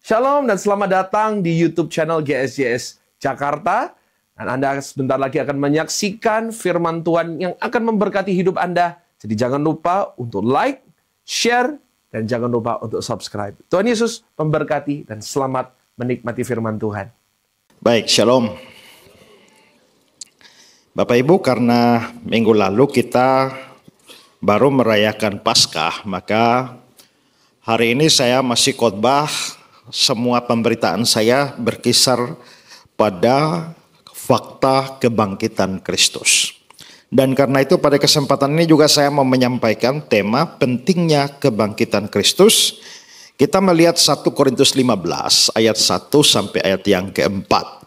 Shalom dan selamat datang di YouTube channel GSJS Jakarta. Dan Anda sebentar lagi akan menyaksikan firman Tuhan yang akan memberkati hidup Anda. Jadi jangan lupa untuk like, share, dan jangan lupa untuk subscribe. Tuhan Yesus memberkati dan selamat menikmati firman Tuhan. Baik, shalom. Bapak Ibu, karena minggu lalu kita baru merayakan Paskah, maka hari ini saya masih khotbah. Semua pemberitaan saya berkisar pada fakta kebangkitan Kristus. Dan karena itu pada kesempatan ini juga saya mau menyampaikan tema pentingnya kebangkitan Kristus. Kita melihat 1 Korintus 15 ayat 1 sampai ayat yang keempat.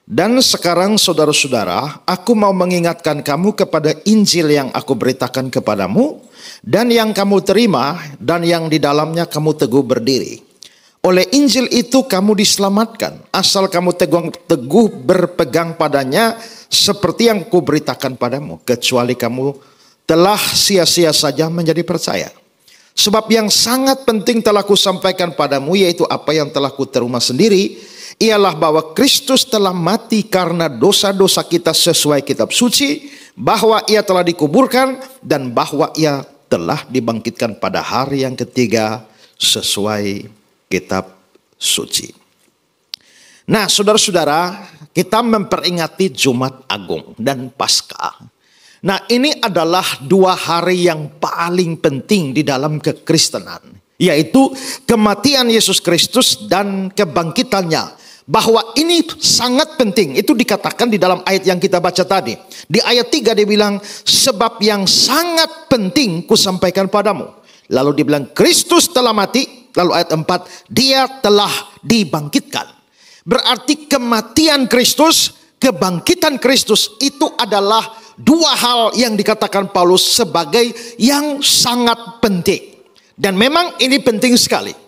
Dan sekarang saudara-saudara, aku mau mengingatkan kamu kepada Injil yang aku beritakan kepadamu, dan yang kamu terima, dan yang di dalamnya kamu teguh berdiri. Oleh Injil itu kamu diselamatkan, asal kamu teguh berpegang padanya, seperti yang aku beritakan padamu, kecuali kamu telah sia-sia saja menjadi percaya. Sebab yang sangat penting telah kusampaikan padamu, yaitu apa yang telah kuterima sendiri, ialah bahwa Kristus telah mati karena dosa-dosa kita sesuai kitab suci, bahwa ia telah dikuburkan, dan bahwa ia telah dibangkitkan pada hari yang ketiga sesuai kitab suci. Nah, saudara-saudara, kita memperingati Jumat Agung dan Paskah. Nah, ini adalah dua hari yang paling penting di dalam kekristenan, yaitu kematian Yesus Kristus dan kebangkitannya. Bahwa ini sangat penting, itu dikatakan di dalam ayat yang kita baca tadi. Di ayat 3 dia bilang, sebab yang sangat penting kusampaikan padamu. Lalu dia bilang, Kristus telah mati. Lalu ayat 4, dia telah dibangkitkan. Berarti kematian Kristus, kebangkitan Kristus itu adalah dua hal yang dikatakan Paulus sebagai yang sangat penting. Dan memang ini penting sekali.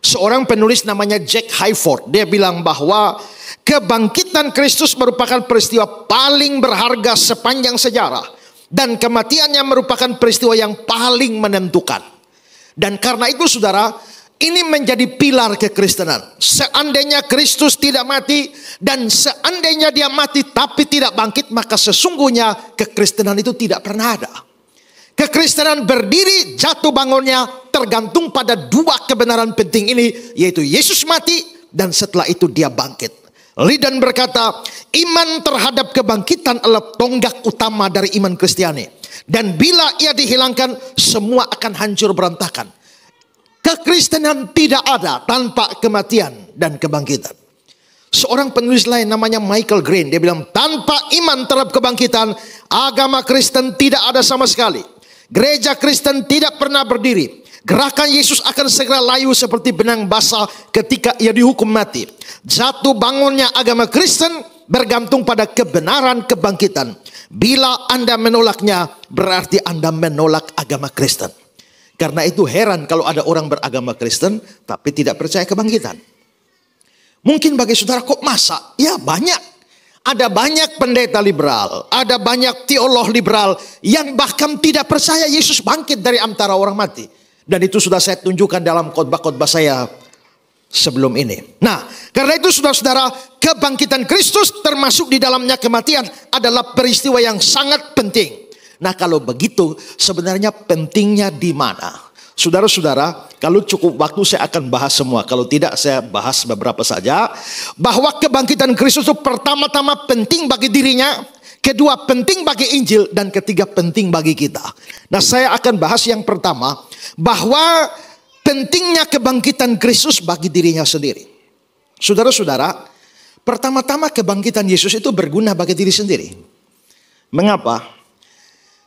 Seorang penulis namanya Jack Hayford, dia bilang bahwa kebangkitan Kristus merupakan peristiwa paling berharga sepanjang sejarah. Dan kematiannya merupakan peristiwa yang paling menentukan. Dan karena itu saudara, ini menjadi pilar kekristenan. Seandainya Kristus tidak mati dan seandainya dia mati tapi tidak bangkit, maka sesungguhnya kekristenan itu tidak pernah ada. Kekristenan berdiri jatuh bangunnya tergantung pada dua kebenaran penting ini, yaitu Yesus mati dan setelah itu dia bangkit. Lidan berkata, iman terhadap kebangkitan adalah tonggak utama dari iman Kristiani. Dan bila ia dihilangkan, semua akan hancur berantakan. Kekristenan tidak ada tanpa kematian dan kebangkitan. Seorang penulis lain namanya Michael Green, dia bilang, tanpa iman terhadap kebangkitan, agama Kristen tidak ada sama sekali. Gereja Kristen tidak pernah berdiri. Gerakan Yesus akan segera layu seperti benang basah ketika ia dihukum mati. Jatuh bangunnya agama Kristen bergantung pada kebenaran kebangkitan. Bila Anda menolaknya, berarti Anda menolak agama Kristen. Karena itu heran kalau ada orang beragama Kristen tapi tidak percaya kebangkitan. Mungkin bagi saudara, kok masa? Ya banyak. Ada banyak pendeta liberal, ada banyak teolog liberal yang bahkan tidak percaya Yesus bangkit dari antara orang mati. Dan itu sudah saya tunjukkan dalam khotbah-khotbah saya sebelum ini. Nah, karena itu saudara-saudara, kebangkitan Kristus termasuk di dalamnya kematian adalah peristiwa yang sangat penting. Nah, kalau begitu sebenarnya pentingnya di mana? Saudara-saudara, kalau cukup waktu saya akan bahas semua. Kalau tidak saya bahas beberapa saja. Bahwa kebangkitan Kristus itu pertama-tama penting bagi dirinya, kedua penting bagi Injil, dan ketiga penting bagi kita. Nah, saya akan bahas yang pertama, bahwa pentingnya kebangkitan Kristus bagi dirinya sendiri. Saudara-saudara, pertama-tama kebangkitan Yesus itu berguna bagi diri sendiri. Mengapa?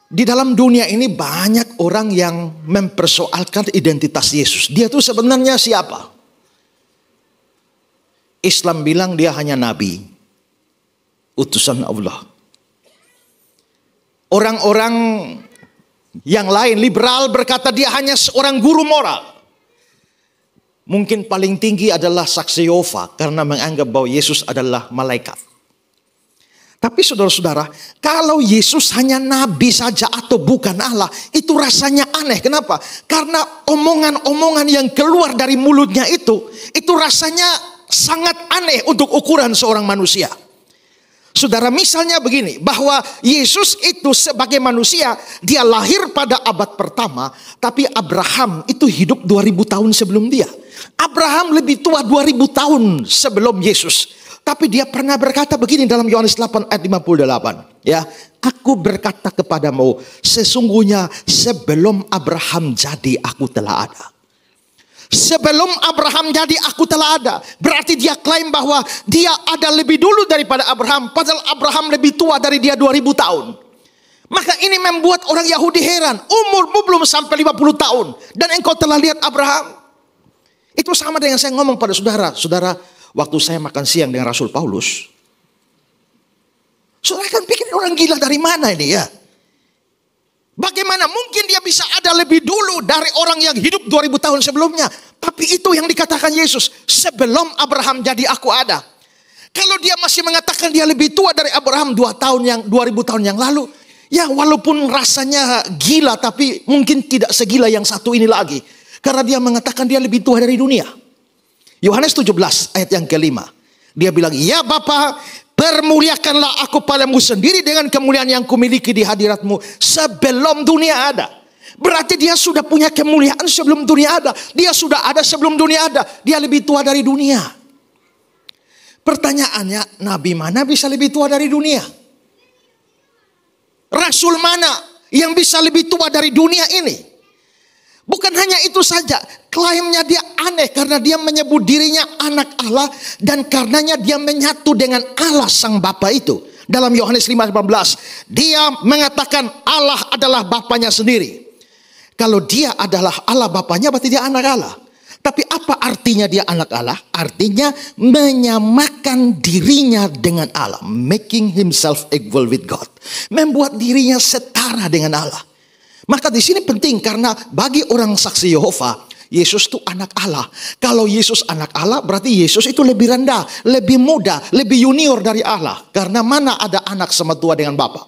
Di dalam dunia ini banyak orang yang mempersoalkan identitas Yesus. Dia itu sebenarnya siapa? Islam bilang dia hanya nabi, utusan Allah. Orang-orang yang lain liberal berkata dia hanya seorang guru moral. Mungkin paling tinggi adalah saksi Yehova karena menganggap bahwa Yesus adalah malaikat. Tapi saudara-saudara, kalau Yesus hanya nabi saja atau bukan Allah, itu rasanya aneh. Kenapa? Karena omongan-omongan yang keluar dari mulutnya itu rasanya sangat aneh untuk ukuran seorang manusia. Saudara, misalnya begini, bahwa Yesus itu sebagai manusia, dia lahir pada abad pertama, tapi Abraham itu hidup 2000 tahun sebelum dia. Abraham lebih tua 2000 tahun sebelum Yesus. Tapi dia pernah berkata begini dalam Yohanes 8 ayat 58. Ya, aku berkata kepadamu, sesungguhnya sebelum Abraham jadi aku telah ada. Sebelum Abraham jadi aku telah ada. Berarti dia klaim bahwa dia ada lebih dulu daripada Abraham. Padahal Abraham lebih tua dari dia 2000 tahun. Maka ini membuat orang Yahudi heran. Umurmu belum sampai 50 tahun. Dan engkau telah lihat Abraham. Itu sama dengan saya ngomong pada saudara. Saudara, waktu saya makan siang dengan Rasul Paulus. Saudara kan pikir orang gila dari mana ini ya? Bagaimana mungkin dia bisa ada lebih dulu dari orang yang hidup 2000 tahun sebelumnya. Tapi itu yang dikatakan Yesus. Sebelum Abraham jadi aku ada. Kalau dia masih mengatakan dia lebih tua dari Abraham 2000 tahun yang lalu. Ya walaupun rasanya gila, tapi mungkin tidak segila yang satu ini lagi. Karena dia mengatakan dia lebih tua dari dunia. Yohanes 17 ayat yang kelima. Dia bilang, ya Bapa, permuliakanlah aku padamu sendiri dengan kemuliaan yang kumiliki di hadiratmu sebelum dunia ada. Berarti dia sudah punya kemuliaan sebelum dunia ada. Dia sudah ada sebelum dunia ada. Dia lebih tua dari dunia. Pertanyaannya, nabi mana bisa lebih tua dari dunia? Rasul mana yang bisa lebih tua dari dunia ini? Bukan hanya itu saja, klaimnya dia aneh karena dia menyebut dirinya anak Allah dan karenanya dia menyatu dengan Allah sang Bapa itu. Dalam Yohanes 5:18, dia mengatakan Allah adalah Bapanya sendiri. Kalau dia adalah Allah Bapanya, berarti dia anak Allah. Tapi apa artinya dia anak Allah? Artinya menyamakan dirinya dengan Allah, making himself equal with God. Membuat dirinya setara dengan Allah. Maka di sini penting karena bagi orang saksi Yehova, Yesus itu anak Allah. Kalau Yesus anak Allah, berarti Yesus itu lebih rendah, lebih muda, lebih junior dari Allah. Karena mana ada anak sama tua dengan Bapa.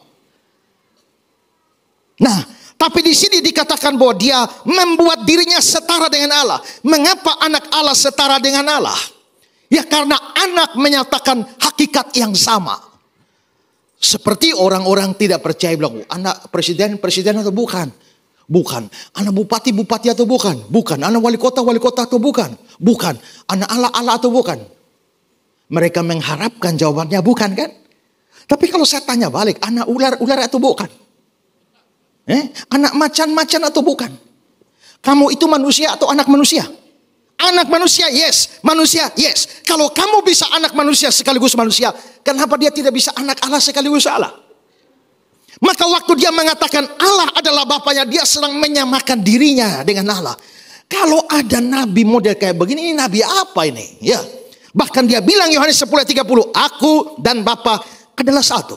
Nah, tapi di sini dikatakan bahwa dia membuat dirinya setara dengan Allah. Mengapa anak Allah setara dengan Allah? Ya karena anak menyatakan hakikat yang sama. Seperti orang-orang tidak percaya bilang, anak presiden atau bukan? Bukan. Anak bupati atau bukan? Bukan. Anak wali kota atau bukan? Bukan. Anak Allah atau bukan? Mereka mengharapkan jawabannya bukan kan? Tapi kalau saya tanya balik, anak ular atau bukan? Anak macan atau bukan? Kamu itu manusia atau anak manusia? Anak manusia, yes. Manusia, yes. Kalau kamu bisa anak manusia sekaligus manusia, kenapa dia tidak bisa anak Allah sekaligus Allah? Maka waktu dia mengatakan Allah adalah Bapanya, dia sedang menyamakan dirinya dengan Allah. Kalau ada nabi model kayak begini, ini nabi apa ini? Ya. Bahkan dia bilang Yohanes 10:30, aku dan Bapa adalah satu.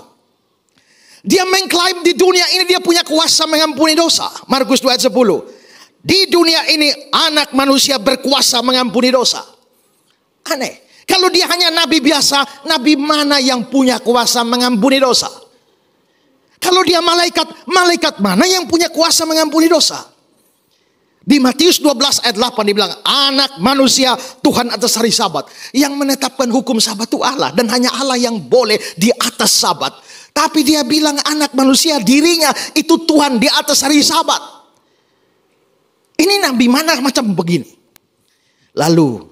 Dia mengklaim di dunia ini dia punya kuasa mengampuni dosa. Markus 2 ayat 10. Di dunia ini anak manusia berkuasa mengampuni dosa. Aneh. Kalau dia hanya nabi biasa, nabi mana yang punya kuasa mengampuni dosa? Kalau dia malaikat mana yang punya kuasa mengampuni dosa? Di Matius 12 ayat 8 dibilang, anak manusia Tuhan atas hari Sabat. Yang menetapkan hukum Sabat itu Allah. Dan hanya Allah yang boleh di atas Sabat. Tapi dia bilang anak manusia dirinya itu Tuhan di atas hari Sabat. Ini nabi mana macam begini? Lalu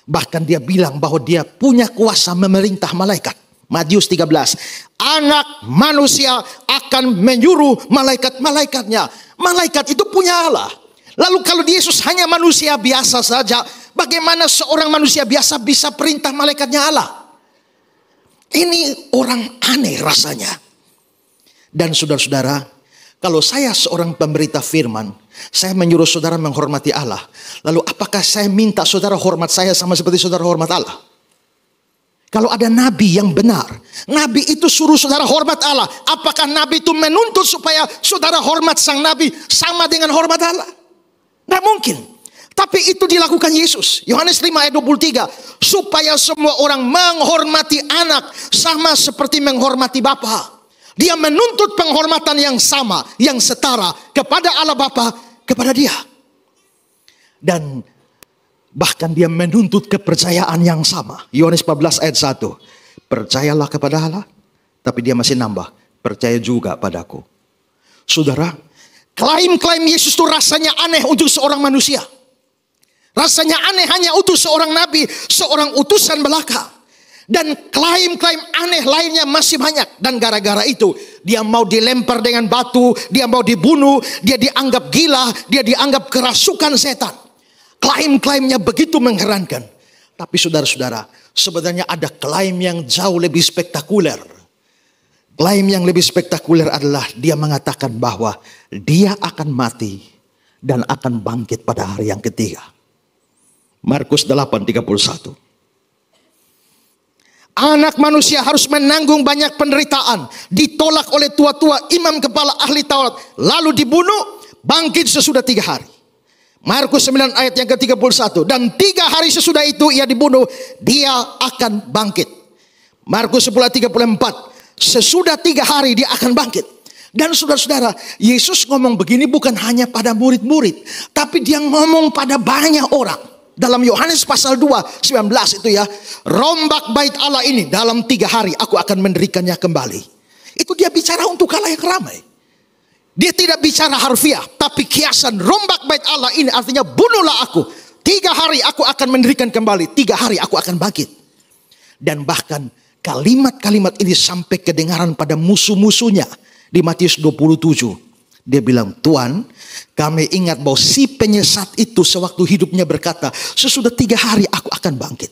bahkan dia bilang bahwa dia punya kuasa memerintah malaikat. Matius 13. Anak manusia akan menyuruh malaikat-malaikatnya. Malaikat itu punya Allah. Lalu kalau Yesus hanya manusia biasa saja, bagaimana seorang manusia biasa bisa perintah malaikatnya Allah? Ini orang aneh rasanya. Dan saudara-saudara, kalau saya seorang pemberita firman, saya menyuruh saudara menghormati Allah. Lalu apakah saya minta saudara hormat saya sama seperti saudara hormat Allah? Kalau ada nabi yang benar, nabi itu suruh saudara hormat Allah. Apakah nabi itu menuntut supaya saudara hormat sang nabi sama dengan hormat Allah? Tidak mungkin. Tapi itu dilakukan Yesus. Yohanes 5 ayat 23. supaya semua orang menghormati anak sama seperti menghormati Bapa. Dia menuntut penghormatan yang sama, yang setara kepada Allah Bapa, kepada dia. Dan bahkan dia menuntut kepercayaan yang sama. Yohanes 14 ayat 1. Percayalah kepada Allah, tapi dia masih nambah, percaya juga padaku. Saudara, klaim-klaim Yesus itu rasanya aneh untuk seorang manusia. Rasanya aneh hanya untuk seorang nabi, seorang utusan belaka. Dan klaim-klaim aneh lainnya masih banyak. Dan gara-gara itu dia mau dilempar dengan batu, dia mau dibunuh, dia dianggap gila, dia dianggap kerasukan setan. Klaim-klaimnya begitu mengherankan. Tapi saudara-saudara, sebenarnya ada klaim yang jauh lebih spektakuler. Klaim yang lebih spektakuler adalah dia mengatakan bahwa dia akan mati dan akan bangkit pada hari yang ketiga. Markus 8:31. Anak manusia harus menanggung banyak penderitaan, ditolak oleh tua-tua, imam kepala, ahli Taurat, lalu dibunuh, bangkit sesudah 3 hari. Markus 9 ayat yang ke-31. Dan 3 hari sesudah itu ia dibunuh, dia akan bangkit. Markus 10 ayat 34. Sesudah 3 hari dia akan bangkit. Dan saudara-saudara, Yesus ngomong begini bukan hanya pada murid-murid, tapi dia ngomong pada banyak orang. Dalam Yohanes pasal 2, 19 itu ya. Rombak bait Allah ini dalam 3 hari aku akan mendirikannya kembali. Itu dia bicara untuk khalayak ramai. Dia tidak bicara harfiah, tapi kiasan. Rombak bait Allah ini artinya bunuhlah aku. 3 hari aku akan mendirikan kembali. 3 hari aku akan bangkit. Dan bahkan kalimat-kalimat ini sampai kedengaran pada musuh-musuhnya. Di Matius 27. Dia bilang, Tuhan, kami ingat bahwa si penyesat itu sewaktu hidupnya berkata, sesudah 3 hari aku akan bangkit.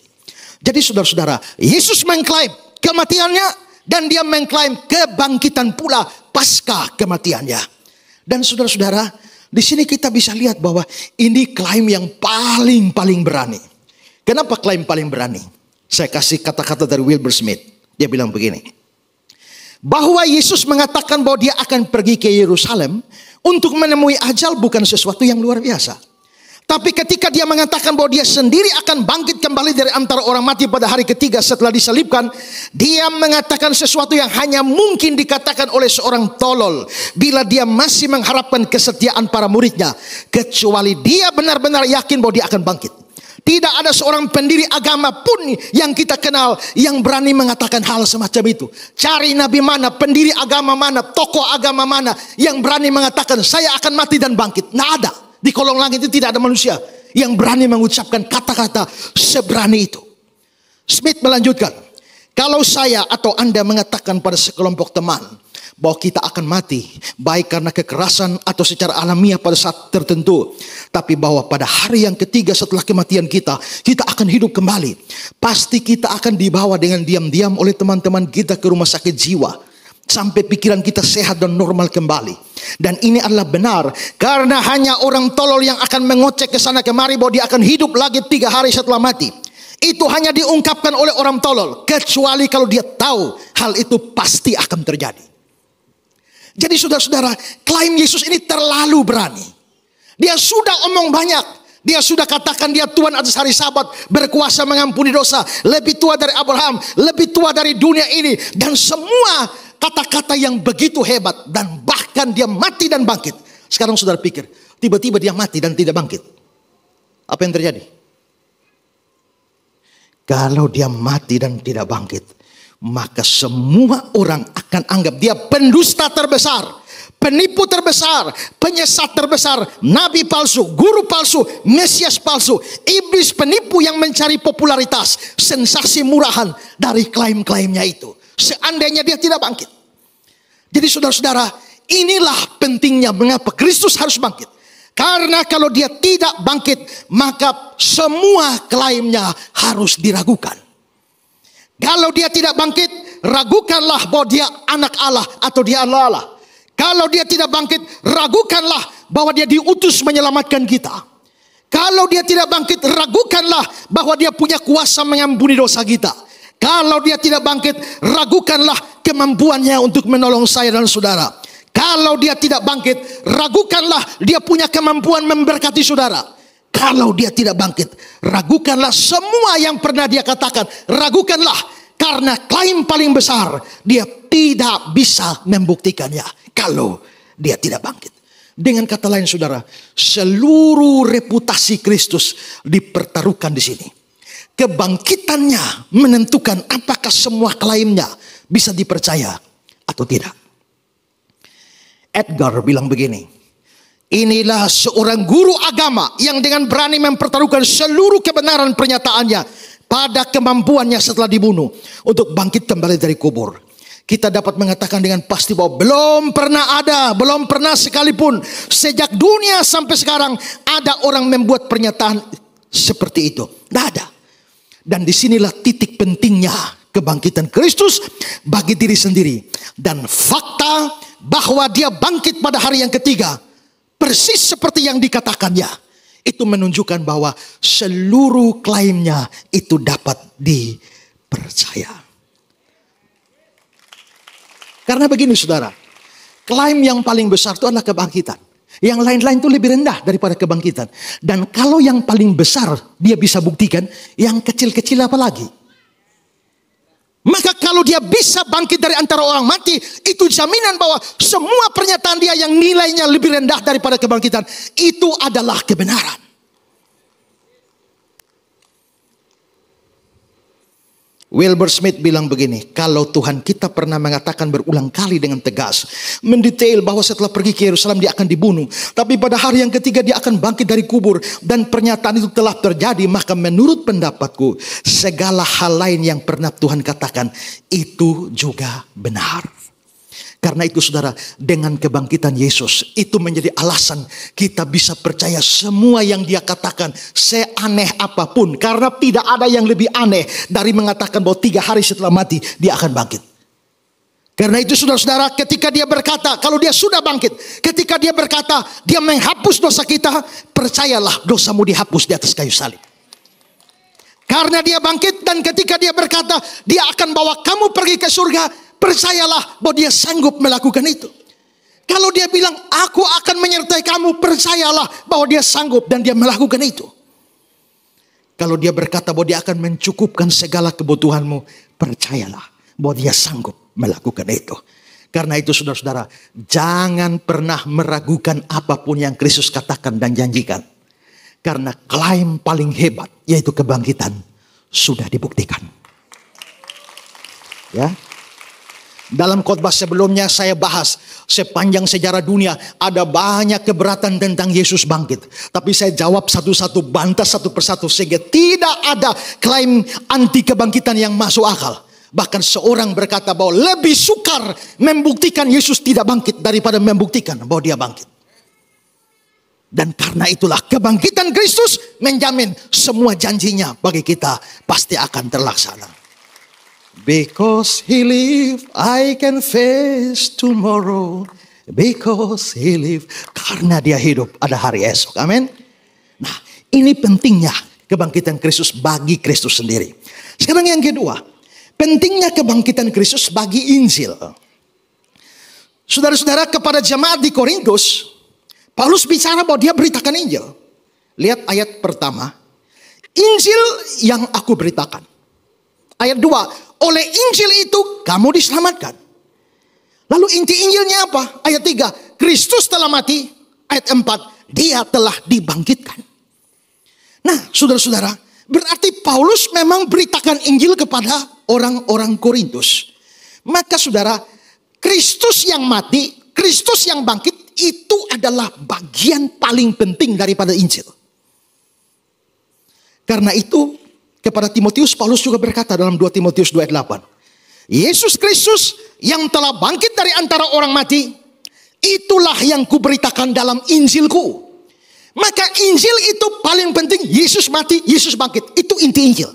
Jadi saudara-saudara, Yesus mengklaim kematiannya dan dia mengklaim kebangkitan pula pasca kematiannya. Dan saudara-saudara, di sini kita bisa lihat bahwa ini klaim yang paling berani. Kenapa klaim paling berani? Saya kasih kata-kata dari Wilbur Smith. Dia bilang begini. Bahwa Yesus mengatakan bahwa dia akan pergi ke Yerusalem untuk menemui ajal bukan sesuatu yang luar biasa. Tapi ketika dia mengatakan bahwa dia sendiri akan bangkit kembali dari antara orang mati pada hari ketiga setelah disalibkan, dia mengatakan sesuatu yang hanya mungkin dikatakan oleh seorang tolol bila dia masih mengharapkan kesetiaan para muridnya, kecuali dia benar-benar yakin bahwa dia akan bangkit. Tidak ada seorang pendiri agama pun yang kita kenal yang berani mengatakan hal semacam itu. Cari nabi mana, pendiri agama mana, tokoh agama mana yang berani mengatakan saya akan mati dan bangkit. Nggak ada. Di kolong langit itu tidak ada manusia yang berani mengucapkan kata-kata seberani itu. Smith melanjutkan, kalau saya atau Anda mengatakan pada sekelompok teman bahwa kita akan mati, baik karena kekerasan atau secara alamiah pada saat tertentu, tapi bahwa pada hari yang ketiga setelah kematian kita akan hidup kembali, pasti kita akan dibawa dengan diam-diam oleh teman-teman kita ke rumah sakit jiwa sampai pikiran kita sehat dan normal kembali. Dan ini adalah benar, karena hanya orang tolol yang akan mengocek ke sana kemari bahwa dia akan hidup lagi 3 hari setelah mati. Itu hanya diungkapkan oleh orang tolol, kecuali kalau dia tahu hal itu pasti akan terjadi. Jadi saudara-saudara, klaim Yesus ini terlalu berani. Dia sudah omong banyak. Dia sudah katakan dia Tuhan atas hari Sabat, berkuasa mengampuni dosa, lebih tua dari Abraham, lebih tua dari dunia ini. Dan semua kata-kata yang begitu hebat. Dan bahkan dia mati dan bangkit. Sekarang saudara pikir, tiba-tiba dia mati dan tidak bangkit. Apa yang terjadi? Kalau dia mati dan tidak bangkit, maka semua orang akan anggap dia pendusta terbesar, penipu terbesar, penyesat terbesar, nabi palsu, guru palsu, mesias palsu, iblis penipu yang mencari popularitas, sensasi murahan dari klaim-klaimnya itu. Seandainya dia tidak bangkit. Jadi saudara-saudara, inilah pentingnya mengapa Kristus harus bangkit. Karena kalau dia tidak bangkit, maka semua klaimnya harus diragukan. Kalau dia tidak bangkit, ragukanlah bahwa dia anak Allah atau dia Allah. Kalau dia tidak bangkit, ragukanlah bahwa dia diutus menyelamatkan kita. Kalau dia tidak bangkit, ragukanlah bahwa dia punya kuasa mengampuni dosa kita. Kalau dia tidak bangkit, ragukanlah kemampuannya untuk menolong saya dan saudara. Kalau dia tidak bangkit, ragukanlah dia punya kemampuan memberkati saudara. kalau dia tidak bangkit, ragukanlah semua yang pernah dia katakan. Ragukanlah, karena klaim paling besar dia tidak bisa membuktikannya kalau dia tidak bangkit. Dengan kata lain saudara, seluruh reputasi Kristus dipertaruhkan di sini. Kebangkitannya menentukan apakah semua klaimnya bisa dipercaya atau tidak. Edgar bilang begini, inilah seorang guru agama yang dengan berani mempertaruhkan seluruh kebenaran pernyataannya pada kemampuannya setelah dibunuh untuk bangkit kembali dari kubur. Kita dapat mengatakan dengan pasti bahwa belum pernah sekalipun sejak dunia sampai sekarang ada orang membuat pernyataan seperti itu. Tidak ada. Dan disinilah titik pentingnya kebangkitan Kristus bagi diri sendiri. Dan fakta bahwa dia bangkit pada hari yang ketiga, persis seperti yang dikatakannya, itu menunjukkan bahwa seluruh klaimnya itu dapat dipercaya. Karena begini saudara, klaim yang paling besar itu adalah kebangkitan. Yang lain-lain itu lebih rendah daripada kebangkitan. Dan kalau yang paling besar dia bisa buktikan, yang kecil-kecil apa lagi? Maka kalau dia bisa bangkit dari antara orang mati, itu jaminan bahwa semua pernyataan dia yang nilainya lebih rendah daripada kebangkitan, itu adalah kebenaran. Wilbur Smith bilang begini, kalau Tuhan kita pernah mengatakan berulang kali dengan tegas, mendetail bahwa setelah pergi ke Yerusalem dia akan dibunuh, tapi pada hari yang ketiga dia akan bangkit dari kubur, dan pernyataan itu telah terjadi, maka menurut pendapatku segala hal lain yang pernah Tuhan katakan itu juga benar. Karena itu saudara, dengan kebangkitan Yesus itu menjadi alasan kita bisa percaya semua yang dia katakan, seaneh apapun. Karena tidak ada yang lebih aneh dari mengatakan bahwa 3 hari setelah mati dia akan bangkit. Karena itu saudara-saudara, ketika dia berkata, kalau dia sudah bangkit, ketika dia berkata dia menghapus dosa kita, percayalah dosamu dihapus di atas kayu salib. Karena dia bangkit, dan ketika dia berkata dia akan bawa kamu pergi ke surga, percayalah bahwa dia sanggup melakukan itu. Kalau dia bilang aku akan menyertai kamu, percayalah bahwa dia sanggup dan dia melakukan itu. Kalau dia berkata bahwa dia akan mencukupkan segala kebutuhanmu, percayalah bahwa dia sanggup melakukan itu. Karena itu saudara-saudara, jangan pernah meragukan apapun yang Kristus katakan dan janjikan. Karena klaim paling hebat, yaitu kebangkitan, sudah dibuktikan. Ya. Dalam khotbah sebelumnya saya bahas sepanjang sejarah dunia ada banyak keberatan tentang Yesus bangkit. Tapi saya jawab satu-satu, bantah satu persatu, sehingga tidak ada klaim anti kebangkitan yang masuk akal. Bahkan seorang berkata bahwa lebih sukar membuktikan Yesus tidak bangkit daripada membuktikan bahwa dia bangkit. Dan karena itulah kebangkitan Kristus menjamin semua janjinya bagi kita pasti akan terlaksana. Because he live, I can face tomorrow. Because he live, karena dia hidup ada hari esok. Amin. Nah, ini pentingnya kebangkitan Kristus bagi Kristus sendiri. Sekarang yang kedua, pentingnya kebangkitan Kristus bagi Injil. Saudara-saudara, kepada jemaat di Korintus, Paulus bicara bahwa dia beritakan Injil. Lihat ayat pertama, Injil yang aku beritakan. Ayat 2, oleh Injil itu kamu diselamatkan. Lalu inti Injilnya apa? Ayat 3, Kristus telah mati. Ayat 4, dia telah dibangkitkan. Nah saudara-saudara, berarti Paulus memang beritakan Injil kepada orang-orang Korintus. Maka saudara, Kristus yang mati, Kristus yang bangkit, itu adalah bagian paling penting daripada Injil. Karena itu kepada Timotius, Paulus juga berkata dalam 2 Timotius 2 ayat 8. Yesus Kristus yang telah bangkit dari antara orang mati, itulah yang kuberitakan dalam Injilku. Maka Injil itu paling penting, Yesus mati, Yesus bangkit. Itu inti Injil.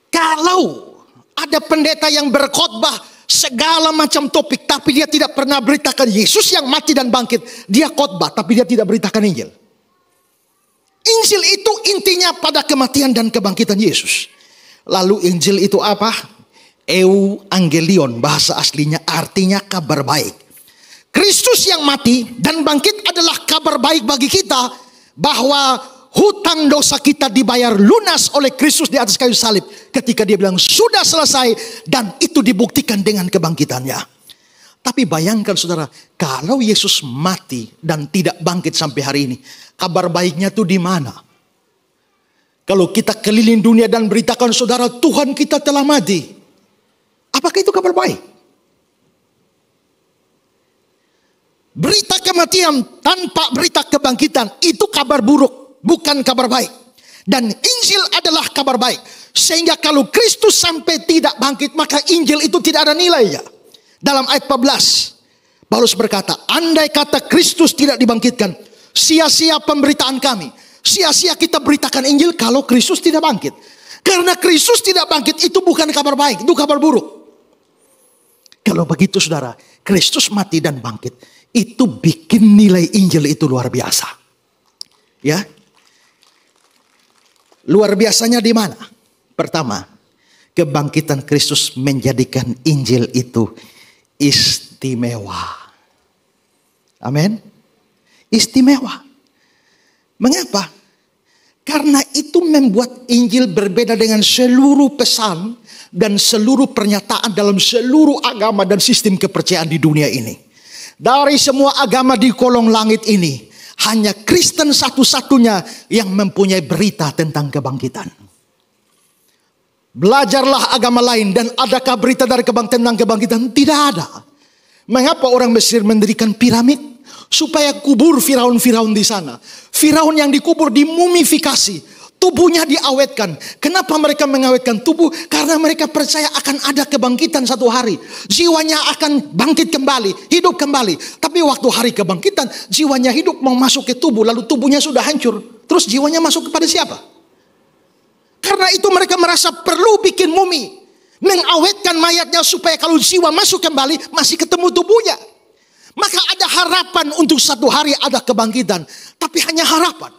Kalau ada pendeta yang berkhotbah segala macam topik, tapi dia tidak pernah beritakan Yesus yang mati dan bangkit, dia khotbah tapi dia tidak beritakan Injil. Injil itu intinya pada kematian dan kebangkitan Yesus. Lalu Injil itu apa? Euangelion, bahasa aslinya artinya kabar baik. Kristus yang mati dan bangkit adalah kabar baik bagi kita bahwa hutang dosa kita dibayar lunas oleh Kristus di atas kayu salib ketika dia bilang sudah selesai, dan itu dibuktikan dengan kebangkitannya. Tapi bayangkan saudara, kalau Yesus mati dan tidak bangkit sampai hari ini, kabar baiknya tuh di mana? Kalau kita keliling dunia dan beritakan saudara Tuhan kita telah mati, apakah itu kabar baik? Berita kematian tanpa berita kebangkitan itu kabar buruk, bukan kabar baik. Dan Injil adalah kabar baik. Sehingga kalau Kristus sampai tidak bangkit, maka Injil itu tidak ada nilainya. Dalam ayat 14, Paulus berkata, andai kata Kristus tidak dibangkitkan, sia-sia pemberitaan kami. Sia-sia kita beritakan Injil kalau Kristus tidak bangkit. Karena Kristus tidak bangkit itu bukan kabar baik, itu kabar buruk. Kalau begitu saudara, Kristus mati dan bangkit, itu bikin nilai Injil itu luar biasa. Ya. Luar biasanya di mana? Pertama, kebangkitan Kristus menjadikan Injil itu istimewa. Amin. Istimewa. Mengapa? Karena itu membuat Injil berbeda dengan seluruh pesan dan seluruh pernyataan dalam seluruh agama dan sistem kepercayaan di dunia ini. Dari semua agama di kolong langit ini, hanya Kristen satu-satunya yang mempunyai berita tentang kebangkitan. Belajarlah agama lain dan adakah berita dari tentang kebangkitan? Tidak ada. Mengapa orang Mesir mendirikan piramid? Supaya kubur Firaun-Firaun di sana. Firaun yang dikubur dimumifikasi. Tubuhnya diawetkan. Kenapa mereka mengawetkan tubuh? Karena mereka percaya akan ada kebangkitan satu hari. Jiwanya akan bangkit kembali, hidup kembali. Tapi waktu hari kebangkitan, jiwanya hidup mau masuk ke tubuh, lalu tubuhnya sudah hancur. Terus jiwanya masuk kepada siapa? Karena itu mereka merasa perlu bikin mumi. Mengawetkan mayatnya supaya kalau jiwa masuk kembali, masih ketemu tubuhnya. Maka ada harapan untuk satu hari ada kebangkitan. Tapi hanya harapan.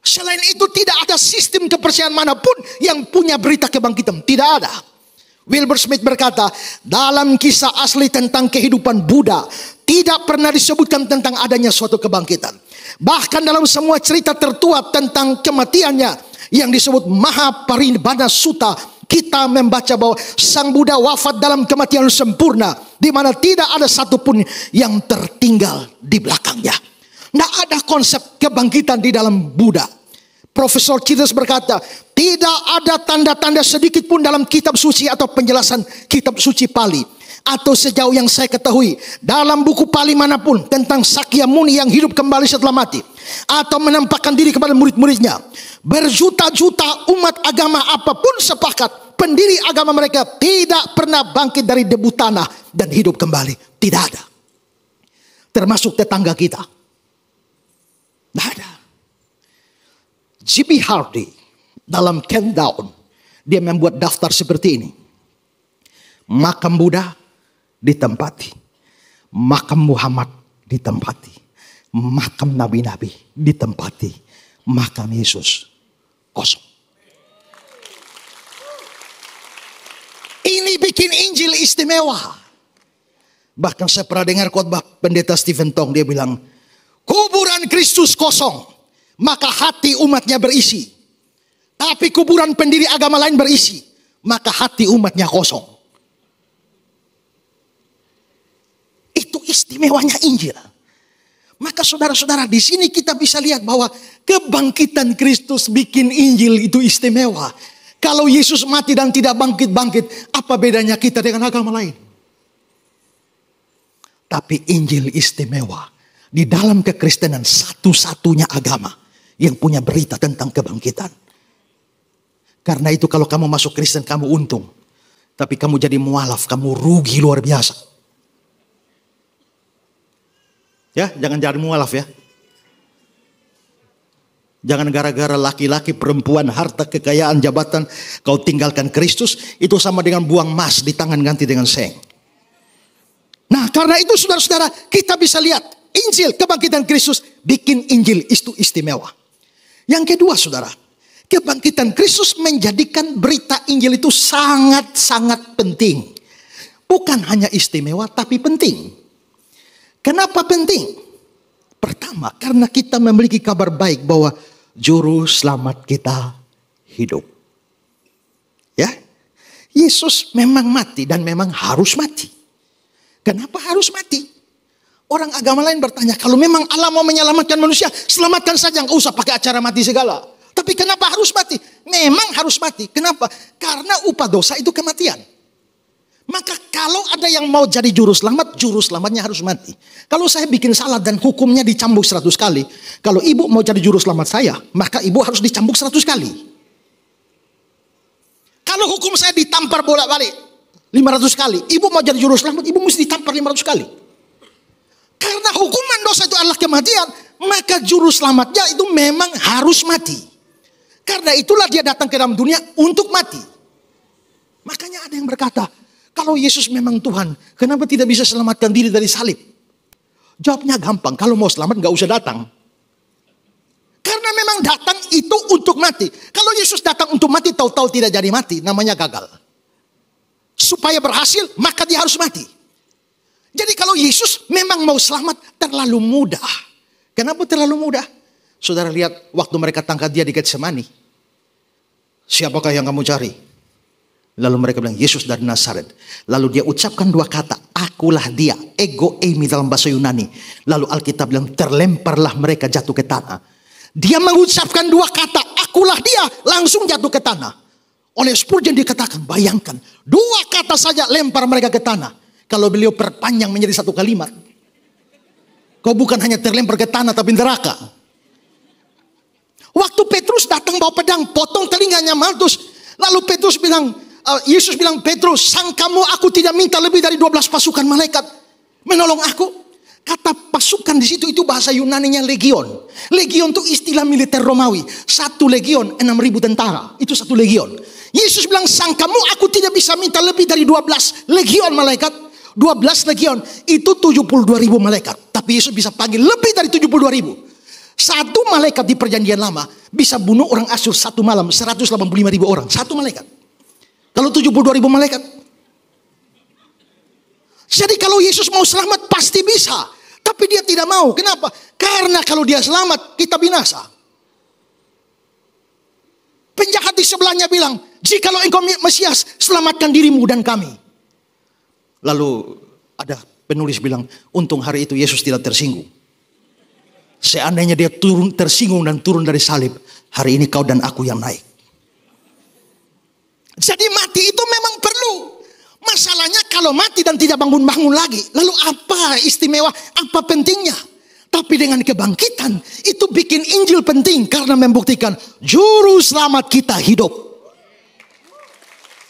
Selain itu tidak ada sistem kepercayaan manapun yang punya berita kebangkitan. Tidak ada. Wilbur Smith berkata, dalam kisah asli tentang kehidupan Buddha, tidak pernah disebutkan tentang adanya suatu kebangkitan. Bahkan dalam semua cerita tertua tentang kematiannya, yang disebut Mahaparinibbana Sutta, kita membaca bahwa Sang Buddha wafat dalam kematian sempurna, di mana tidak ada satupun yang tertinggal di belakangnya. Tidak ada konsep kebangkitan di dalam Buddha. Profesor Childress berkata, tidak ada tanda-tanda sedikit pun dalam kitab suci atau penjelasan kitab suci Pali. Atau sejauh yang saya ketahui, dalam buku Pali manapun tentang Sakyamuni yang hidup kembali setelah mati. Atau menampakkan diri kepada murid-muridnya. Berjuta-juta umat agama apapun sepakat, pendiri agama mereka tidak pernah bangkit dari debu tanah dan hidup kembali. Tidak ada. Termasuk tetangga kita. Tidak ada. J.B. Hardy dalam Countdown, dia membuat daftar seperti ini. Makam Buddha ditempati, makam Muhammad ditempati, makam nabi-nabi ditempati, makam Yesus kosong. Ini bikin Injil istimewa. Bahkan saya pernah dengar khotbah pendeta Stephen Tong, dia bilang, kuburan Kristus kosong, maka hati umatnya berisi. Tapi kuburan pendiri agama lain berisi, maka hati umatnya kosong. Itu istimewanya Injil. Maka saudara-saudara, di sini kita bisa lihat bahwa kebangkitan Kristus bikin Injil itu istimewa. Kalau Yesus mati dan tidak bangkit-bangkit, apa bedanya kita dengan agama lain? Tapi Injil istimewa. Di dalam kekristenan satu-satunya agama yang punya berita tentang kebangkitan. Karena itu kalau kamu masuk Kristen kamu untung. Tapi kamu jadi mualaf, kamu rugi luar biasa. Ya, jangan jadi mualaf ya. Jangan gara-gara laki-laki, perempuan, harta, kekayaan, jabatan kau tinggalkan Kristus. Itu sama dengan buang emas di tangan ganti dengan seng. Nah karena itu saudara-saudara, kita bisa lihat Injil kebangkitan Kristus bikin Injil itu istimewa. Yang kedua saudara, kebangkitan Kristus menjadikan berita Injil itu sangat-sangat penting. Bukan hanya istimewa tapi penting. Kenapa penting? Pertama, karena kita memiliki kabar baik bahwa juru selamat kita hidup. Ya, Yesus memang mati dan memang harus mati. Kenapa harus mati? Orang agama lain bertanya, kalau memang Allah mau menyelamatkan manusia, selamatkan saja, nggak usah pakai acara mati segala. Tapi kenapa harus mati? Memang harus mati. Kenapa? Karena upah dosa itu kematian. Maka kalau ada yang mau jadi juru selamatnya harus mati. Kalau saya bikin salah dan hukumnya dicambuk 100 kali, kalau ibu mau jadi juru selamat saya, maka ibu harus dicambuk 100 kali. Kalau hukum saya ditampar bolak-balik 500 kali, ibu mau jadi juru selamat, ibu mesti ditampar 500 kali. Karena hukuman dosa itu adalah kematian, maka juru selamatnya itu memang harus mati. Karena itulah dia datang ke dalam dunia untuk mati. Makanya ada yang berkata, kalau Yesus memang Tuhan, kenapa tidak bisa selamatkan diri dari salib? Jawabnya gampang, kalau mau selamat gak usah datang. Karena memang datang itu untuk mati. Kalau Yesus datang untuk mati, tahu-tahu tidak jadi mati, namanya gagal. Supaya berhasil, maka dia harus mati. Jadi kalau Yesus memang mau selamat, terlalu mudah. Kenapa terlalu mudah? Saudara lihat waktu mereka tangkap dia di Getsemani. Siapakah yang kamu cari? Lalu mereka bilang, Yesus dari Nazaret. Lalu dia ucapkan 2 kata, akulah dia. Ego eimi dalam bahasa Yunani. Lalu Alkitab bilang, terlemparlah mereka jatuh ke tanah. Dia mengucapkan 2 kata, akulah dia. Langsung jatuh ke tanah. Oleh Spurgeon dikatakan, bayangkan 2 kata saja lempar mereka ke tanah. Kalau beliau perpanjang menjadi 1 kalimat, kau bukan hanya terlempar ke tanah tapi neraka. Waktu Petrus datang bawa pedang, potong telinganya Maltus. Lalu Petrus bilang, Yesus bilang, Petrus, sangkamu aku tidak minta lebih dari 12 pasukan malaikat menolong aku? Kata pasukan di situ itu bahasa Yunaninya legion. Legion itu istilah militer Romawi. 1 legion 6.000 tentara. Itu 1 legion. Yesus bilang, sangkamu aku tidak bisa minta lebih dari 12 legion malaikat. 12 legion itu 72.000 malaikat. Tapi Yesus bisa panggil lebih dari 72.000. 1 malaikat di perjanjian lama bisa bunuh orang Asyur 1 malam 185.000 orang. 1 malaikat. Kalau 72.000 malaikat. Jadi kalau Yesus mau selamat pasti bisa. Tapi dia tidak mau. Kenapa? Karena kalau dia selamat, kita binasa. Penjahat di sebelahnya bilang, jikalau engkau Mesias, selamatkan dirimu dan kami. Lalu ada penulis bilang, untung hari itu Yesus tidak tersinggung. Seandainya dia tersinggung dan turun dari salib, hari ini kau dan aku yang naik. Jadi mati itu memang perlu. Masalahnya kalau mati dan tidak bangun-bangun lagi, lalu apa istimewa, apa pentingnya? Tapi dengan kebangkitan, itu bikin Injil penting karena membuktikan juru selamat kita hidup.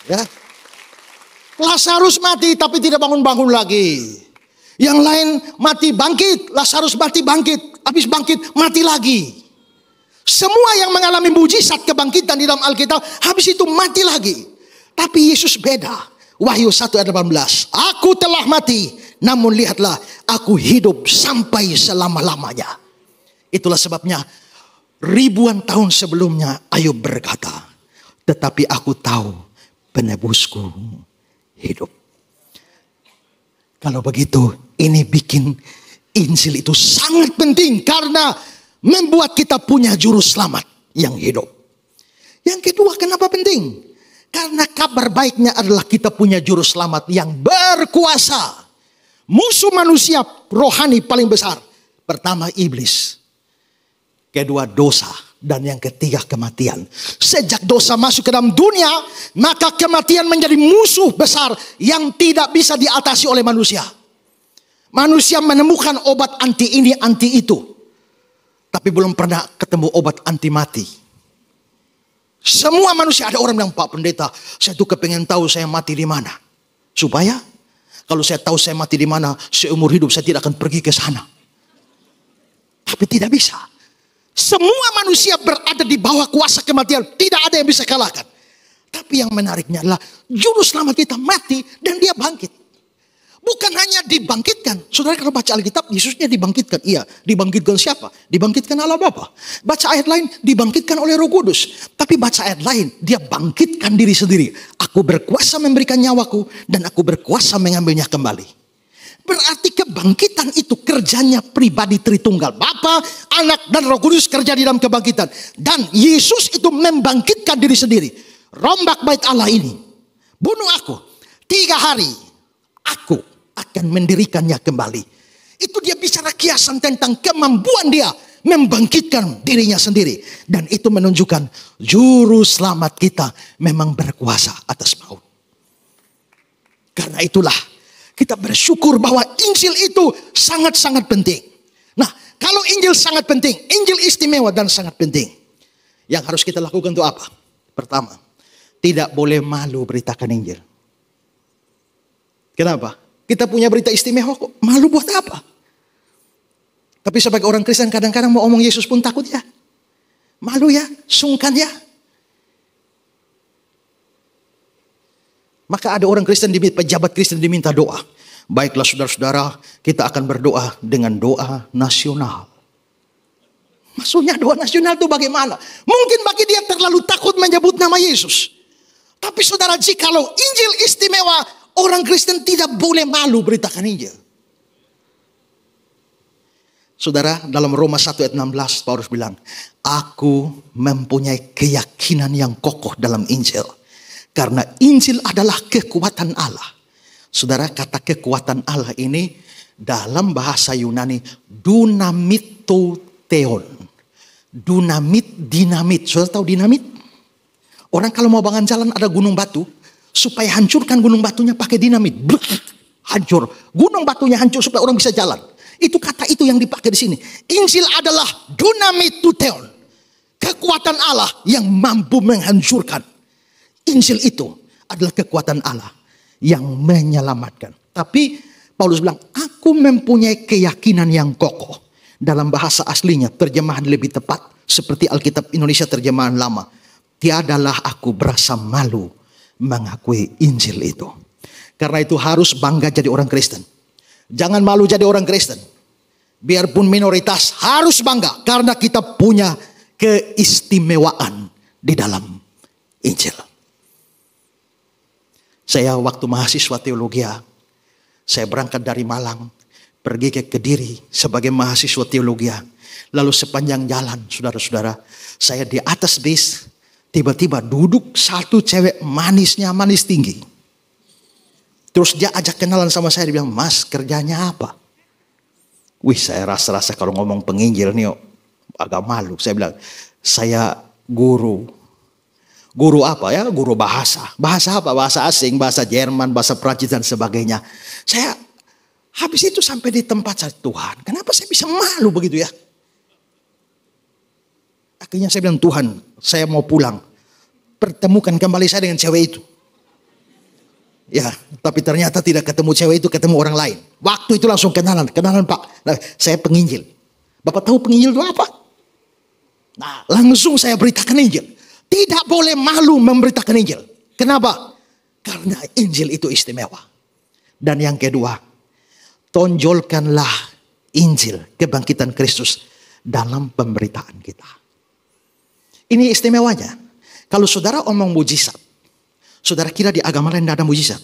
Ya. Lazarus mati tapi tidak bangun-bangun lagi. Yang lain mati bangkit, Lazarus mati bangkit, habis bangkit mati lagi. Semua yang mengalami mujizat kebangkitan di dalam Alkitab, habis itu mati lagi. Tapi Yesus beda. Wahyu 1 ayat 18. Aku telah mati, namun lihatlah aku hidup sampai selama-lamanya. Itulah sebabnya ribuan tahun sebelumnya Ayub berkata, tetapi aku tahu penebusku hidup. Kalau begitu, ini bikin Injil itu sangat penting karena membuat kita punya juru selamat yang hidup. Yang kedua, kenapa penting? Karena kabar baiknya adalah kita punya juru selamat yang berkuasa. Musuh manusia rohani paling besar. Pertama iblis. Kedua dosa. Dan yang ketiga kematian. Sejak dosa masuk ke dalam dunia, maka kematian menjadi musuh besar yang tidak bisa diatasi oleh manusia. Manusia menemukan obat anti ini, anti itu. Tapi belum pernah ketemu obat anti mati. Semua manusia, ada orang bilang, Pak Pendeta, saya tuh kepengen tahu saya mati di mana. Supaya kalau saya tahu saya mati di mana, seumur hidup saya tidak akan pergi ke sana. Tapi tidak bisa. Semua manusia berada di bawah kuasa kematian. Tidak ada yang bisa kalahkan. Tapi yang menariknya adalah juru selamat kita mati dan dia bangkit. Bukan hanya dibangkitkan. Saudara kalau baca Alkitab, Yesusnya dibangkitkan. Iya, dibangkitkan siapa? Dibangkitkan Allah Bapa. Baca ayat lain, dibangkitkan oleh Roh Kudus. Tapi baca ayat lain, dia bangkitkan diri sendiri. Aku berkuasa memberikan nyawaku dan aku berkuasa mengambilnya kembali. Berarti kebangkitan itu kerjanya pribadi Tritunggal. Bapa, Anak, dan Roh Kudus kerja di dalam kebangkitan. Dan Yesus itu membangkitkan diri sendiri. Rombak bait Allah ini, bunuh aku, 3 hari aku akan mendirikannya kembali. Itu dia bicara kiasan tentang kemampuan dia membangkitkan dirinya sendiri. Dan itu menunjukkan juru selamat kita memang berkuasa atas maut. Karena itulah kita bersyukur bahwa Injil itu sangat-sangat penting. Nah, kalau Injil sangat penting, Injil istimewa dan sangat penting. Yang harus kita lakukan itu apa? Pertama, tidak boleh malu beritakan Injil. Kenapa? Kita punya berita istimewa kok. Malu buat apa? Tapi sebagai orang Kristen kadang-kadang mau omong Yesus pun takut ya. Malu ya, sungkan ya. Maka ada orang Kristen, pejabat Kristen diminta doa. Baiklah saudara-saudara, kita akan berdoa dengan doa nasional. Maksudnya doa nasional itu bagaimana? Mungkin bagi dia terlalu takut menyebut nama Yesus. Tapi saudara, jikalau Injil istimewa, orang Kristen tidak boleh malu beritakan Injil. Saudara, dalam Roma 1 ayat 16, Paulus bilang, aku mempunyai keyakinan yang kokoh dalam Injil. Karena Injil adalah kekuatan Allah. Saudara, kata kekuatan Allah ini dalam bahasa Yunani dunamitotheon. Dinamit. Saudara tahu dinamit? Orang kalau mau bangun jalan ada gunung batu, supaya hancurkan gunung batunya pakai dinamit. Hancur. Gunung batunya hancur supaya orang bisa jalan. Itu kata itu yang dipakai di sini. Injil adalah dunamitotheon. Kekuatan Allah yang mampu menghancurkan. Injil itu adalah kekuatan Allah yang menyelamatkan. Tapi Paulus bilang, aku mempunyai keyakinan yang kokoh. Dalam bahasa aslinya, terjemahan lebih tepat, seperti Alkitab Indonesia terjemahan lama. Tiadalah aku berasa malu mengakui Injil itu. Karena itu harus bangga jadi orang Kristen. Jangan malu jadi orang Kristen. Biarpun minoritas, harus bangga. Karena kita punya keistimewaan di dalam Injil. Saya waktu mahasiswa teologi, saya berangkat dari Malang, pergi ke Kediri sebagai mahasiswa teologi. Lalu sepanjang jalan, saudara-saudara, saya di atas bis, tiba-tiba duduk satu cewek manis tinggi. Terus dia ajak kenalan sama saya, dia bilang, Mas kerjanya apa? Wih, saya rasa-rasa kalau ngomong penginjil nih agak malu. Saya bilang, saya guru. Guru apa ya? Guru bahasa. Bahasa apa? Bahasa asing, bahasa Jerman, bahasa Prancis dan sebagainya. Saya habis itu sampai di tempat saya, Tuhan, kenapa saya bisa malu begitu ya? Akhirnya saya bilang, Tuhan, saya mau pulang. Pertemukan kembali saya dengan cewek itu. Ya, tapi ternyata tidak ketemu cewek itu, ketemu orang lain. Waktu itu langsung kenalan Pak. Nah, saya penginjil. Bapak tahu penginjil itu apa? Nah, langsung saya beritakan Injil. Tidak boleh malu memberitakan Injil. Kenapa? Karena Injil itu istimewa. Dan yang kedua, tonjolkanlah Injil, kebangkitan Kristus dalam pemberitaan kita. Ini istimewanya. Kalau saudara omong mujizat, saudara kira di agama lain tidak ada mujizat?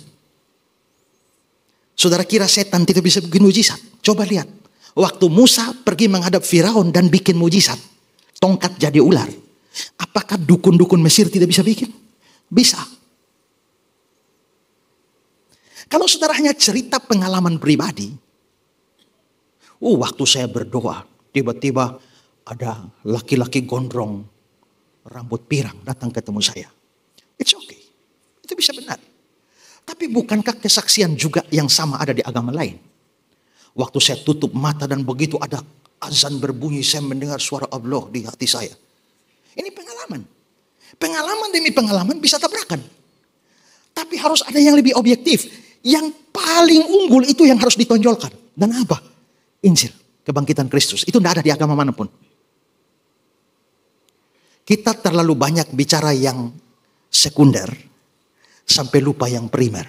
Saudara kira setan tidak bisa bikin mujizat? Coba lihat. Waktu Musa pergi menghadap Firaun dan bikin mujizat. Tongkat jadi ular. Apakah dukun-dukun Mesir tidak bisa bikin? Bisa. Kalau saudara hanya cerita pengalaman pribadi. Waktu saya berdoa, tiba-tiba ada laki-laki gondrong, rambut pirang datang ketemu saya. It's okay. Itu bisa benar. Tapi bukankah kesaksian juga yang sama ada di agama lain? Waktu saya tutup mata dan begitu ada azan berbunyi, saya mendengar suara Allah di hati saya. Ini pengalaman. Pengalaman demi pengalaman bisa tabrakan. Tapi harus ada yang lebih objektif. Yang paling unggul itu yang harus ditonjolkan. Dan apa? Injil, kebangkitan Kristus. Itu tidak ada di agama manapun. Kita terlalu banyak bicara yang sekunder. Sampai lupa yang primer.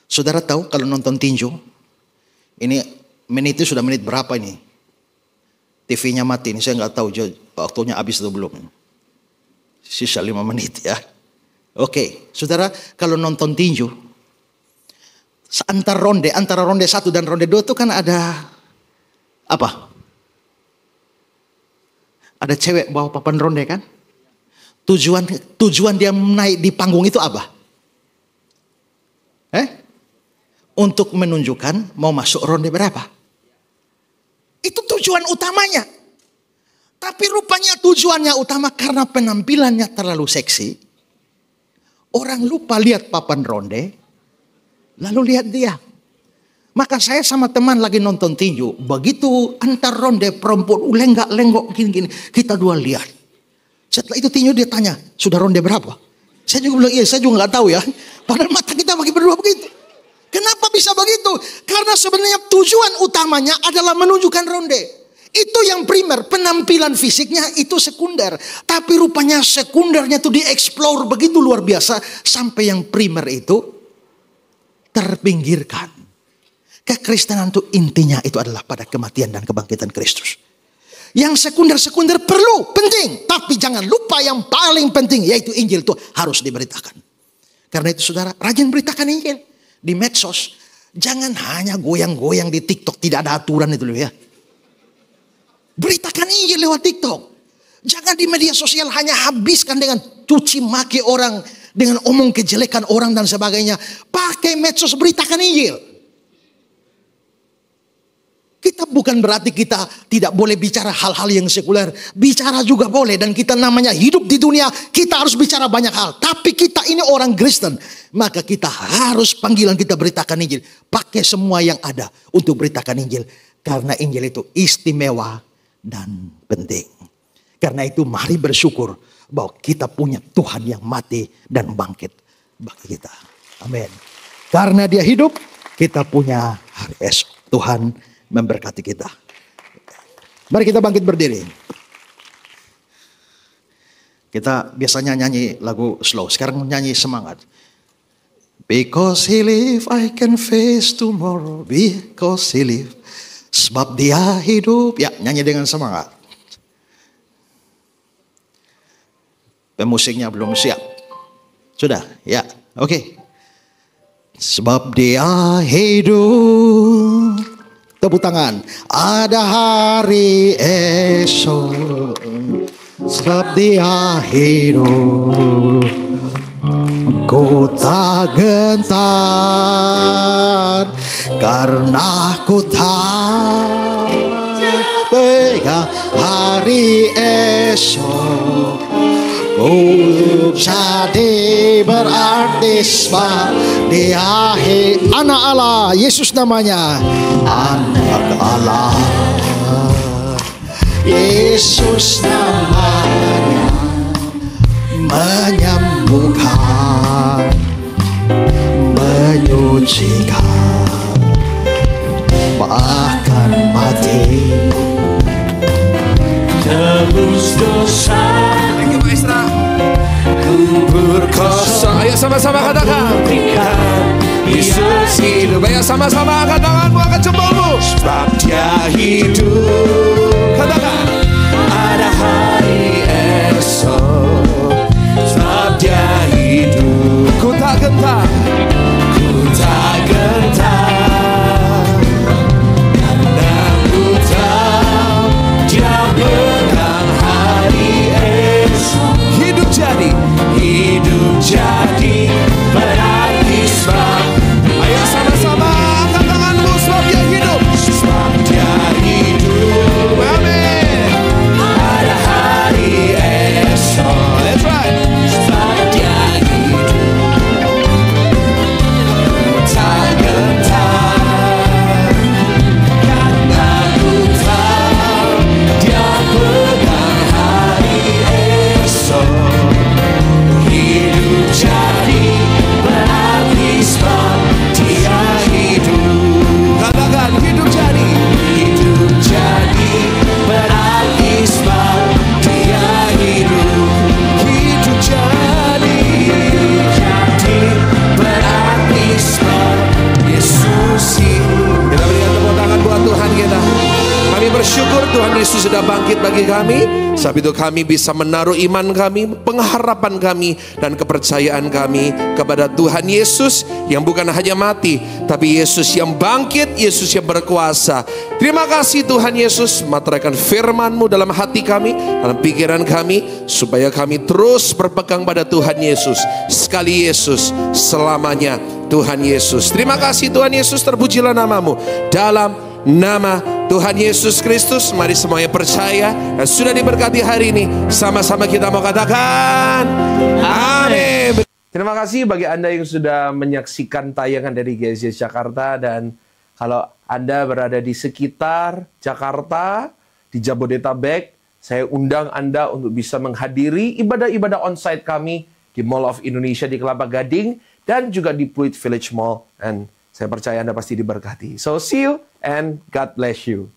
Saudara tahu kalau nonton tinju. Ini menitnya sudah menit berapa ini? TV-nya mati, ini saya nggak tahu waktunya habis atau belum. Sisa 5 menit ya. Oke, saudara, kalau nonton tinju, Antara ronde 1 dan ronde 2 itu kan ada apa? Ada cewek bawa papan ronde kan? Tujuan dia naik di panggung itu apa? Untuk menunjukkan mau masuk ronde berapa. Itu tujuan utamanya. Tapi rupanya tujuannya utama karena penampilannya terlalu seksi. Orang lupa lihat papan ronde, lalu lihat dia. Maka saya sama teman lagi nonton tinju. Begitu antar ronde perempuan lenggak-lenggok gini-gini. Kita dua lihat. Setelah itu tinju dia tanya, sudah ronde berapa? Saya juga bilang, iya saya juga nggak tahu ya. Padahal mata kita bagi berdua begitu. Kenapa bisa begitu? Karena sebenarnya tujuan utamanya adalah menunjukkan ronde. Itu yang primer, penampilan fisiknya itu sekunder. Tapi rupanya sekundernya itu dieksplor begitu luar biasa. Sampai yang primer itu terpinggirkan. Kekristenan itu intinya itu adalah pada kematian dan kebangkitan Kristus. Yang sekunder-sekunder perlu, penting. Tapi jangan lupa yang paling penting, yaitu Injil itu harus diberitakan. Karena itu saudara, rajin beritakan Injil di medsos. Jangan hanya goyang-goyang di TikTok, tidak ada aturan itu loh ya. Beritakan Injil lewat TikTok. Jangan di media sosial hanya habiskan dengan cuci maki orang, dengan omong kejelekan orang dan sebagainya. Pakai medsos, beritakan Injil. Kita bukan berarti kita tidak boleh bicara hal-hal yang sekuler. Bicara juga boleh. Dan kita namanya hidup di dunia. Kita harus bicara banyak hal. Tapi kita ini orang Kristen. Maka kita harus panggilan kita beritakan Injil. Pakai semua yang ada untuk beritakan Injil. Karena Injil itu istimewa dan penting. Karena itu mari bersyukur bahwa kita punya Tuhan yang mati dan bangkit bagi kita. Amin. Karena dia hidup, kita punya hari esok. Tuhan memberkati kita. Mari kita bangkit berdiri. Kita biasanya nyanyi lagu slow. Sekarang nyanyi semangat. Because he live, I can face tomorrow. Because he live. Sebab dia hidup. Ya, nyanyi dengan semangat. Pemusiknya belum siap. Sudah? Ya, oke. Sebab dia hidup. Tepuk tangan. Ada hari esok. Sebab dia hidup. Ku tak gentar. Karena ku tak pegang hari esok. Ku jadi berarti sebab dia anak Allah, Yesus namanya. Anak Allah, Yesus namanya. Menyembuhkan, menyucikan, bahkan mati. Tebus dosa. Berkuasa. Ayo sama-sama katakan. Yesus hidup. Ayo sama-sama angkat tanganmu, angkat jempolmu. Sebab dia hidup. Katakan. Ada hari esok. Sebab dia hidup. Ku tak gentar. Ku tak gentar. Karena ku tahu dia pegang hari esok. Hidup jadi berarti sebab. Ayo sama-sama angkat tanganmu. Sebab dia hidup. Sebab dia hidup. Amin. bangkit bagi kami. Sebab itu kami bisa menaruh iman kami, pengharapan kami, dan kepercayaan kami kepada Tuhan Yesus yang bukan hanya mati, tapi Yesus yang bangkit, Yesus yang berkuasa. Terima kasih Tuhan Yesus, materaikan firman-Mu dalam hati kami, dalam pikiran kami, supaya kami terus berpegang pada Tuhan Yesus. Sekali Yesus, selamanya Tuhan Yesus. Terima kasih Tuhan Yesus, terpujilah nama-Mu. Dalam nama Tuhan Yesus Kristus, mari semuanya percaya dan sudah diberkati hari ini. Sama-sama kita mau katakan amin. Terima kasih bagi Anda yang sudah menyaksikan tayangan dari GSJS Jakarta. Dan kalau Anda berada di sekitar Jakarta, di Jabodetabek, saya undang Anda untuk bisa menghadiri ibadah-ibadah onsite kami di Mall of Indonesia di Kelapa Gading dan juga di Pluit Village Mall. Dan saya percaya Anda pasti diberkati. So see you and God bless you.